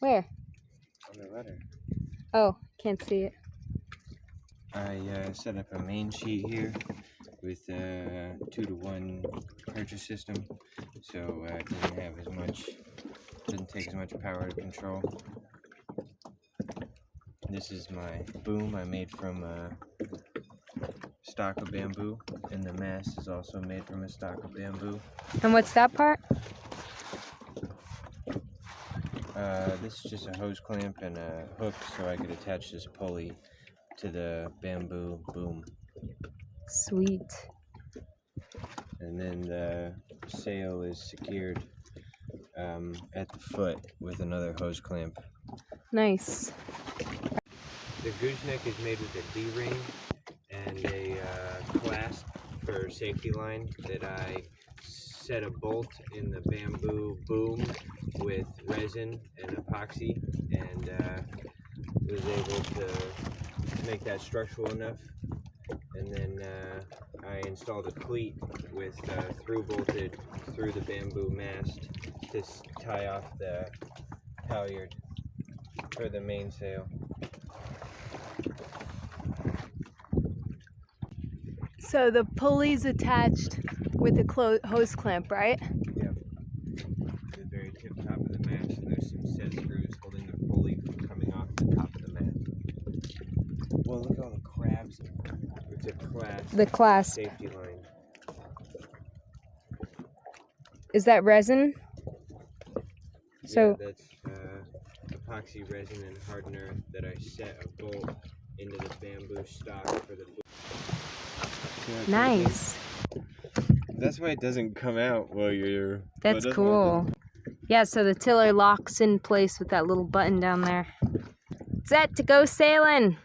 Where? On the rudder. Oh, can't see it. I set up a main sheet here with a 2-to-1 purchase system, so it doesn't take as much power to control. This is my boom I made from a stock of bamboo, and the mast is also made from a stock of bamboo. And what's that part? This is just a hose clamp and a hook so I could attach this pulley to the bamboo boom. Sweet. And then the sail is secured at the foot with another hose clamp. Nice. The gooseneck is made with a D-ring and a clasp for safety line that I set a bolt in the bamboo boom with resin and epoxy, and was able to make that structural enough. And then I installed a cleat with through bolted through the bamboo mast to tie off the halyard for the mainsail. So the pulley's attached with a hose clamp, right? Yep. The very tip top of the mast, and there's some set screws holding the pulley from coming off the top of the mast. Well, look at all the crabs. It's a clasp. The clasp. Safety line. Is that resin? So yeah, that's epoxy resin and hardener that I set a bolt into the bamboo stock for the boom. Nice. That's why it doesn't come out while you're... That's cool. Yeah, so the tiller locks in place with that little button down there. Set to go sailing.